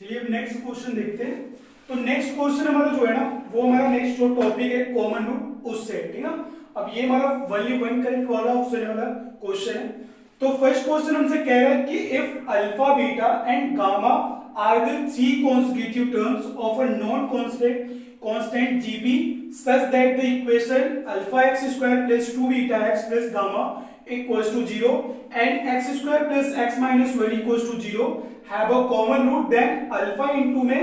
चलिए अब next question देखते हैं। तो नेक्स्ट क्वेश्चन हमारा जो है ना, वो हमारा नेक्स्ट जो टॉपिक है कॉमन रूट उससे है, ठीक है ना। अब ये हमारा वैल्यू वन करेक्ट वाला ऑप्शन वाला क्वेश्चन है। तो फर्स्ट क्वेश्चन हमसे कह रहा है कि if alpha beta and gamma are the three consecutive terms of a non constant GP such that the equation alpha X square plus 2 beta X plus gamma equals to 0 and x square plus x minus 1 equals to 0 have a common root, then alpha into में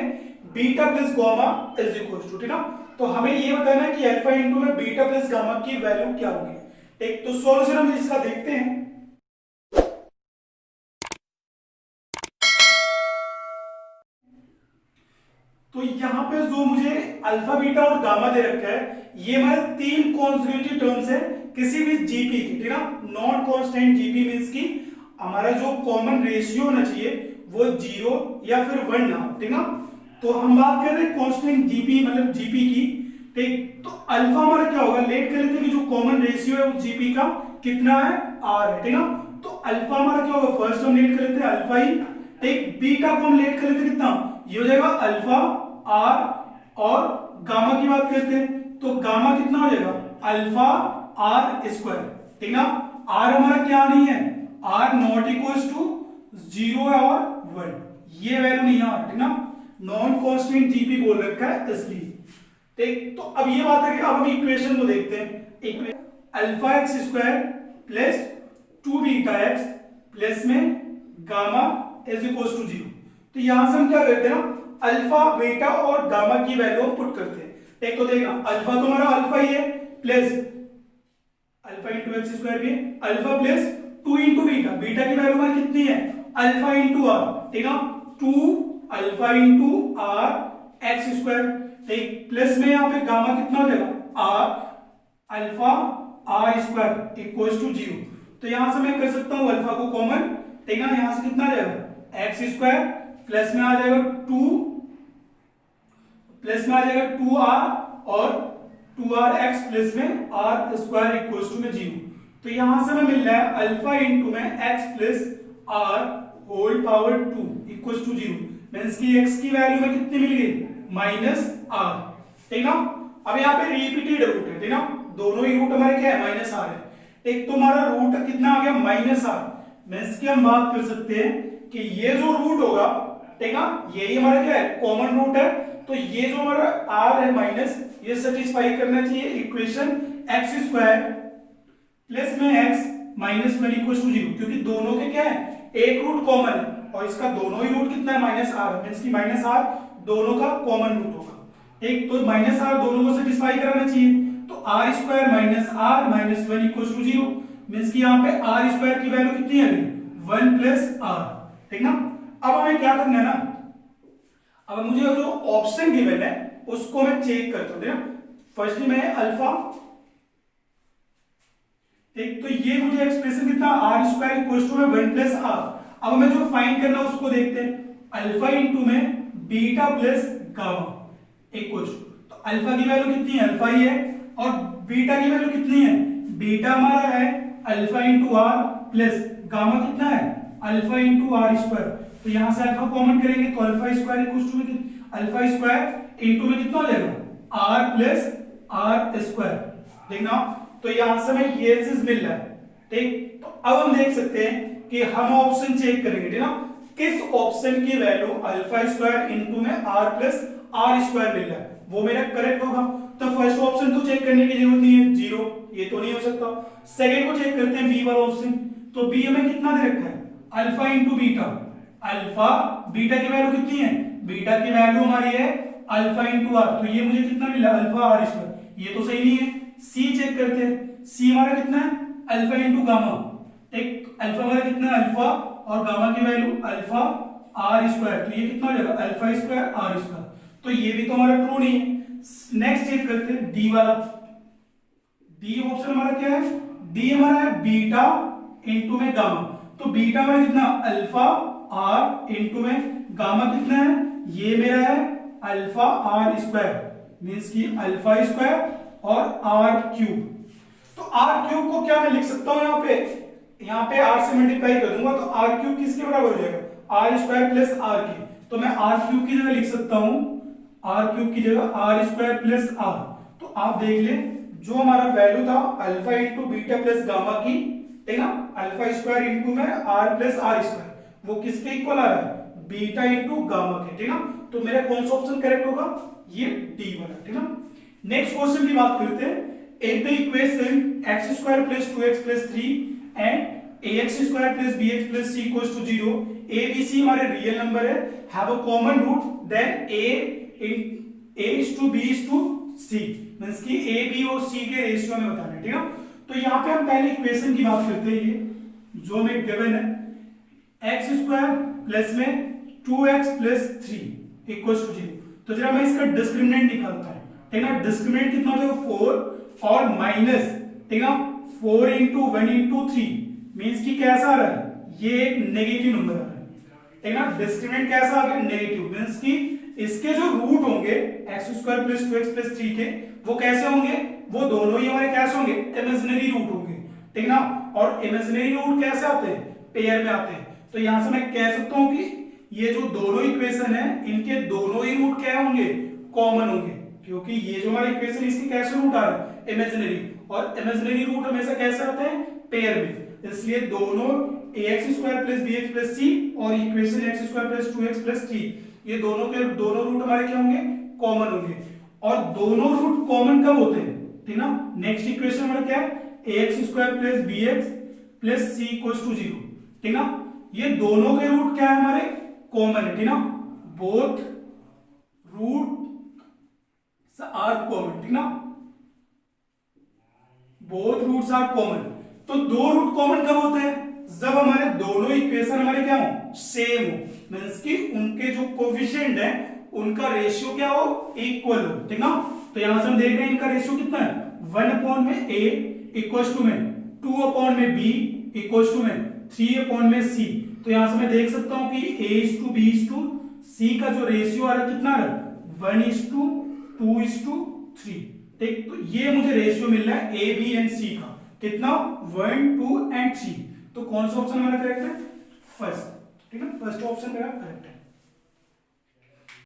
beta plus gamma is equals to, ठीक ना। तो हमें ये बताना है कि alpha into में बीटा प्लस गामा की वैल्यू क्या होगी। एक तो सॉल्यूशन हम इसका देखते हैं। तो यहाँ पे जो मुझे अल्फा बीटा और गामा दे रखा है, ये हमारे तीन कॉन्सेक्यूटिव टर्म्स है किसी भी जीपी की, ठीक ना। नॉन कांस्टेंट जीपी मींस की हमारा जो कॉमन रेशियो होना चाहिए वो 0 या फिर 1 ना हो, ठीक ना। तो हम बात कर रहे हैं कांस्टेंट जीपी मतलब जीपी की, ठीक। तो अल्फा हमारा क्या होगा, लेट कर लेते हैं कि जो कॉमन रेशियो है वो जीपी का कितना है, आर है, ठीक ना। तो अल्फा हमारा क्या होगा, फर्स्ट हम लेट कर लेते हैं अल्फा ही, ठीक। बीटा को हम लेट कर लेते हैं कितना, ये हो जाएगा अल्फा आर, और गामा की बात करते हैं तो गामा कितना हो जाएगा अल्फा आर स्क्वायर, ठीक ना। आर हमारा क्या नहीं है, आर नॉट इक्वल्स टू 0 और 1, ये वैल्यू नहीं है, ठीक ना। नॉन कांस्टेंट जीपी बोल रखा है इसलिए, ठीक। तो अब ये बात है कि अब हम इक्वेशन को देखते हैं। Alpha X square plus 2 beta X plus में गामा इज इक्वल्स टू 0। तो यहां से हम क्या करते हैं ना, अल्फा बीटा और गामा की वैल्यू पुट करते हैं। एक तो देखना अल्फा तो हमारा अल्फा ही है, plus alpha into X square भी alpha plus 2 into beta, beta की वैल्यू हमारी कितनी है अल्फा इंटू आर, ठीक है। 2 alpha into R X square, ठीक। प्लस में यहाँ पे गामा कितना हो जाएगा R alpha R square equals to 0। तो यहां से मैं कर सकता हूं अल्फा को कॉमन, ठीक है। यहां से कितना आ जाएगा एक्स स्क्वायर, प्लस में आ जाएगा 2, प्लस में आ जाएगा 2r और 2rx प्लस में r स्क्वायर इक्वल्स टू में 0। तो यहां से हमें मिल रहा है अल्फा इंटू में x plus r whole power 2 equals to 0, means की x की वैल्यू में कितनी मिल गई माइनस r, ठीक ना। अब यहाँ पे रिपीटेड रूट है, ठीक ना, दोनों ही रूट हमारे क्या है माइनस r है। एक तो हमारा रूट कितना आ गया माइनस r, मींस की हम बात कर सकते हैं कि ये जो रूट होगा, ठीक ना, यही हमारा क्या है कॉमन रूट है। तो ये जो हमारा r है माइनस, ये सेटिस्फाई करना चाहिए इक्वेशन एक्स स्क्वायर प्लस में x माइनस 1 इक्वल टू 0, क्योंकि दोनों के क्या है एक रूट कॉमन है और इसका दोनों ही रूट कितना है माइनस r, मींस की माइनस r दोनों का कॉमन रूट होगा, एक तो माइनस r दोनों को सेटिस्फाई कराना चाहिए। तो r square minus r minus 1 equal to 0, means की यहाँ पे r स्क्वायर की वैल्यू कितनी है 1 प्लस r, ठीक ना। अब हमें क्या करना है ना, अब मुझे जो ऑप्शन गिवन है उसको मैं चेक करता हूं। फर्स्टली मैं अल्फा, ठीक, तो ये मुझे एक्सप्रेशन कितना आर स्क्वायर इक्वल टू में 1 प्लस आर। अब हमें जो फाइंड करना है उसको देखते हैं, अल्फा इंटू में बीटा प्लस गामा इक्वल, तो अल्फा की वैल्यू कितनी है अल्फा ही है, और बीटा की वैल्यू कितनी है, बीटा हमारा है alpha into R plus gamma कितना है अल्फा इंटू आर स्क्वायर। तो यहां से अल्फा कॉमन करेंगे तो अल्फा स्क्वायर इक्वल टू में अल्फा स्क्वायर इंटू में कितना हो जाएगा आर प्लस आर स्क्वायर, ठीक ना। तो यहां से हमें ये चीज मिल रहा है, ठीक। तो अब हम देख सकते हैं कि हम ऑप्शन चेक करेंगे, ठीक ना, किस ऑप्शन की वैल्यू अल्फा स्क्वायर इंटू में आर प्लस आर स्क्वायर मिल रहा है वो मेरा करेक्ट होगा। तो फर्स्ट ऑप्शन तो चेक करने की जरूरत नहीं है, 0, ये तो नहीं हो सकता। सेकेंड को चेक करते हैं बी वाला ऑप्शन, तो बी हमें कितना दे रखा है alpha into beta, alpha beta की वैल्यू कितनी है, बीटा की वैल्यू हमारी है अल्फा इंटू आर, तो ये मुझे कितना मिला अल्फा आर स्क्वायर, ये तो सही नहीं है। सी चेक करते हैं, सी हमारा कितना है अल्फा इंटू गामा, एक अल्फा हमारा कितना है अल्फा और गामा की वैल्यू अल्फा आर स्क्वायर, तो ये कितना हो जाएगा अल्फा स्क्वायर आर स्क्वायर, तो ये भी तो हमारा ट्रू नहीं है। नेक्स्ट चेक करते हैं डी वाला, डी ऑप्शन हमारा क्या है, डी हमारा है बीटा इंटू में गामा, तो बीटा हमारा कितना अल्फा आर इंटू में गामा कितना है, ये मेरा है अल्फा आर स्क्वायर, मींस की अल्फा स्क्वायर और आर क्यूब। तो आर क्यूब को क्या मैं लिख सकता हूं यहाँ पे आर से मल्टीप्लाई कर दूंगा तो आर क्यूब किसके बराबर हो जाएगा आर स्क्वायर प्लस आर के, तो मैं आर क्यूब की जगह लिख सकता हूं, आर क्यूब की जगह आर स्क्वायर प्लस आर। तो आप देख ले जो हमारा वैल्यू था alpha into beta plus gamma की, ठीक ना, अल्फा स्क्वायर इंटू में आर प्लस आर स्क्वायर, वो किसके इक्वल आ रहा है, बीटा इंटू गामा के, ठीक ना। तो मेरा कौन सा ऑप्शन करेक्ट होगा, ये डी वाला, ठीक ना। नेक्स्ट क्वेश्चन की बात करते हैं। If the equation x square plus 2x plus 3 and ax square plus bx plus c equals to 0, a b c हमारे रियल नंबर है, have a common root, then a is to b is to c, means कि a b और c के ratio में बताना है, ठीक है। तो यहाँ पे हम पहले इक्वेशन की बात करते हैं, ये जो हमें गिवन है x स्क्वायर प्लस में 2x प्लस 3 इक्वल्स टू 0। तो जरा मैं इसका डिस्क्रिमिनेंट निकालता हूं, ठीक ना। डिस्क्रिमिनेंट कितना हो जाएगा, 4 और माइनस, ठीक ना, 4 इंटू 1 इंटू 3 मीन्स कि कैसा आ रहा है, ये एक नेगेटिव नंबर आ रहा है, ठीक ना। डिस्क्रिमिनेंट कैसा आ गया, नेगेटिव, मीन्स कि इसके जो रूट होंगे x square plus 2x plus 3 के, वो कैसे होंगे, वो दोनों ही हमारे कैसे होंगे, इमेजिनरी रूट होंगे, ठीक ना। और इमेजिनरी रूट कैसे आते हैं, पेयर में आते हैं। तो यहां से मैं कह सकता हूं कि ये जो दोनों इक्वेशन है, इनके दोनों ही रूट क्या होंगे, कॉमन होंगे, क्योंकि ये जो हमारा इक्वेशन इसके कैसे रूट आ रहे हैं, इमेजिनरी, और इमेजिनरी रूट हमेशा कैसे आते हैं, पेयर में। इसलिए दोनों ax square plus bx plus c और equation x square plus 2x plus 3, ये दोनों के दोनों रूट हमारे क्या होंगे, कॉमन होंगे। और दोनों रूट कॉमन कब होते हैं, ठीक ना। नेक्स्ट इक्वेशन हमारा क्या है, ax square plus bx plus c equals to 0, ठीक ना। ये दोनों के रूट क्या है हमारे, कॉमन है, ठीक ना। बोथ रूट आर कॉमन, ठीक ना, बोथ रूट्स आर कॉमन। तो दो रूट कॉमन कब होते हैं, जब हमारे दोनों इक्वेशन हमारे क्या हो, सेम हो, मींस कि उनके जो कोफिशिएंट है उनका रेशियो क्या हो, इक्वल हो, ठीक ना। तो यहां से हम देख रहे हैं इनका रेशियो कितना है, 1 अपॉन में a इक्वल्स टू में 2 अपॉन में b इक्वल्स टू में 3 अपॉन में c। तो यहां से मैं देख सकता हूं कि a is to b is to c का जो रेशियो आ रहा है कितना आ रहा है, 1 is to 2 is to 3, ठीक। तो ये मुझे रेशियो मिल रहा है a b एंड c का, कितना, 1 2 एंड 3। तो कौन सा ऑप्शन हमारा करेक्ट है, फर्स्ट, ठीक है, फर्स्ट ऑप्शन मेरा करेक्ट है।